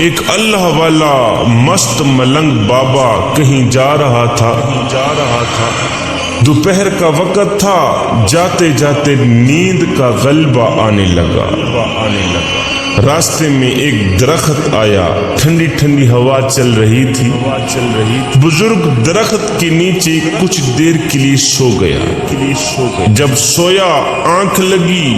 ایک اللہ والا مست ملنگ بابا کہیں جا رہا تھا دوپہر کا وقت تھا، جاتے جاتے نیند کا غلبہ آنے لگا۔ راستے میں ایک درخت آیا، ٹھنڈی ٹھنڈی ہوا چل رہی تھی۔ بزرگ درخت کے نیچے کچھ دیر کے لیے سو گیا۔ جب سویا آنکھ لگی،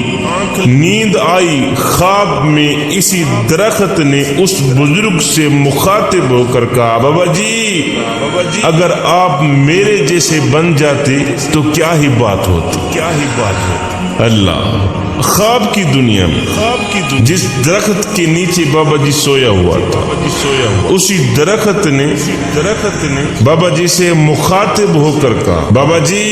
نیند آئی، خواب میں اسی درخت نے اس بزرگ سے مخاطب ہو کر کہا، بابا جی اگر آپ میرے جیسے بن جاتے تو کیا ہی بات ہوتی۔ اللہ خواب کی دنیا میں جس درخت کے نیچے بابا جی سویا ہوا تھا، اسی درخت نے بابا جی سے مخاطب ہو کر کہا، بابا جی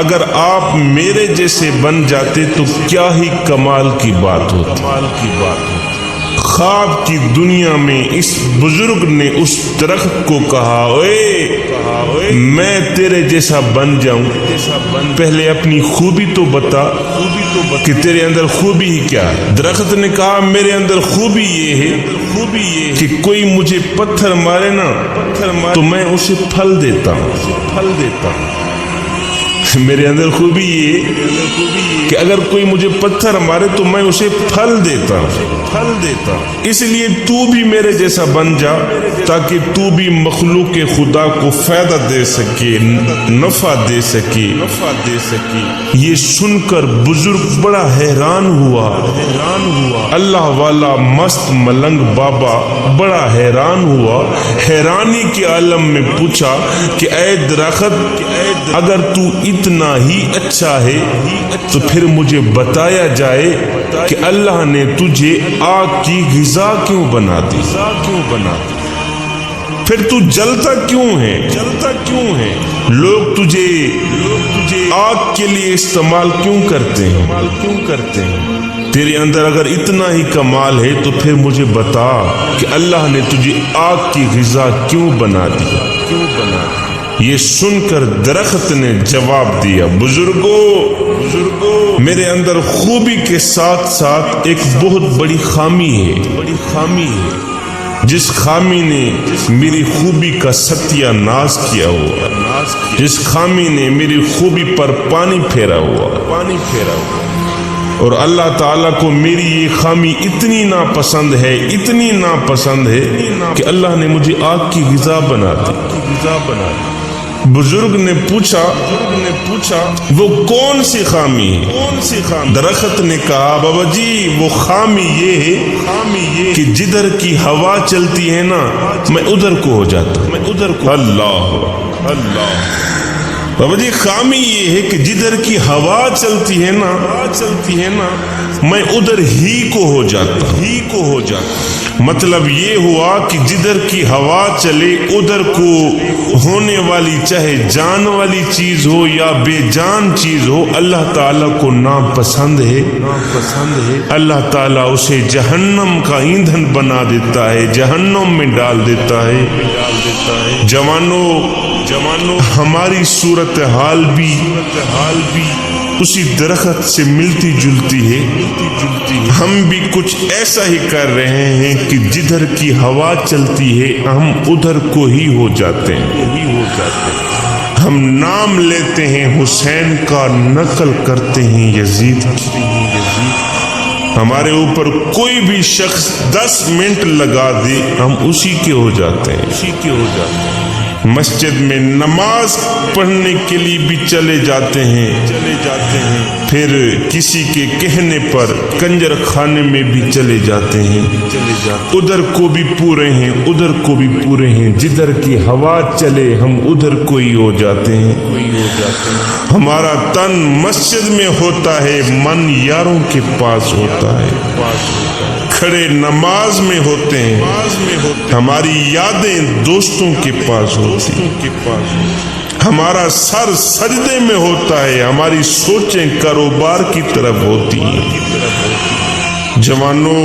اگر آپ میرے جیسے بن جاتے تو کیا ہی کمال کی بات ہوتی۔ خواب کی دنیا میں اس بزرگ نے اس درخت کو کہا، اوے میں تیرے جیسا بن جاؤں، پہلے اپنی خوبی تو بتا کہ تیرے اندر خوبی ہی کیا ہے۔ درخت نے کہا، میرے اندر خوبی یہ ہے کہ کوئی مجھے پتھر مارے نا تو میں اسے پھل دیتا ہوں۔ میرے اندر خوبی یہ کہ اگر کوئی مجھے پتھر مارے تو میں اسے پھل دیتا ہوں۔ اس لیے تو بھی میرے جیسا بن جا تاکہ تو بھی مخلوق خدا کو فائدہ دے سکے، نفع دے سکے۔ یہ سن کر بزرگ بڑا حیران ہوا۔ اللہ والا مست ملنگ بابا بڑا حیران ہوا، حیرانی کے عالم میں پوچھا کہ اے درخت اگر تو اتنا ہی اچھا ہے تو پھر مجھے بتایا جائے کہ اللہ نے تجھے آگ کی غذا کیوں بنا دی، پھر تو جلتا کیوں ہے، لوگ تجھے آگ کے لیے استعمال کیوں کرتے ہیں۔ تیرے اندر اگر اتنا ہی کمال ہے تو پھر مجھے بتا کہ اللہ نے تجھے آگ کی غذا کیوں بنا دیا۔ یہ سن کر درخت نے جواب دیا، بزرگو میرے اندر خوبی کے ساتھ ساتھ ایک بہت بڑی خامی ہے، جس خامی نے میری خوبی کا ستیہ ناش کیا ہوا، جس خامی نے میری خوبی پر پانی پھیرا ہوا، اور اللہ تعالیٰ کو میری یہ خامی اتنی ناپسند ہے کہ اللہ نے مجھے آگ کی غذا بنا دی۔ بزرگ نے پوچھا وہ کون سی خامی ہے؟ درخت نے کہا، بابا جی وہ خامی یہ ہے کہ جدھر کی ہوا چلتی ہے نا میں ادھر کو ہو جاتا ہوں۔ اللہ بابا جی خامی یہ ہے کہ جدھر کی ہوا چلتی ہے نا میں ادھر ہی کو ہو جاتا۔ مطلب یہ ہوا کہ جدھر کی ہوا چلے ادھر کو ہونے والی چاہے جان والی چیز ہو یا بے جان چیز ہو اللہ تعالیٰ کو ناپسند ہے۔ اللہ تعالیٰ اسے جہنم کا ایندھن بنا دیتا ہے، جہنم میں ڈال دیتا ہے۔ جوانوں ہماری صورتحال بھی اسی درخت سے ملتی جلتی ہے۔ ہم بھی کچھ ایسا ہی کر رہے ہیں کہ جدھر کی ہوا چلتی ہے ہم ادھر کو ہی ہو جاتے ہیں۔ ہم نام لیتے ہیں حسین کا، نقل کرتے ہیں یزید کی۔ ہمارے اوپر کوئی بھی شخص 10 منٹ لگا دے ہم اسی کے ہو جاتے ہیں۔ مسجد میں نماز پڑھنے کے لیے بھی چلے جاتے ہیں، پھر کسی کے کہنے پر کنجر خانے میں بھی چلے جاتے ہیں، ادھر کو بھی پورے ہیں ادھر کو بھی پورے ہیں، جدھر کی ہوا چلے ہم ادھر کو ہی ہو جاتے ہیں۔ ہمارا تن مسجد میں ہوتا ہے، من یاروں کے پاس ہوتا ہے، کھڑے نماز میں ہوتے ہیں، ہماری یادیں دوستوں کے پاس ہوتی ہیں، ہمارا سر سجدے میں ہوتا ہے، ہماری سوچیں کاروبار کی طرف ہوتی ہیں۔ جوانوں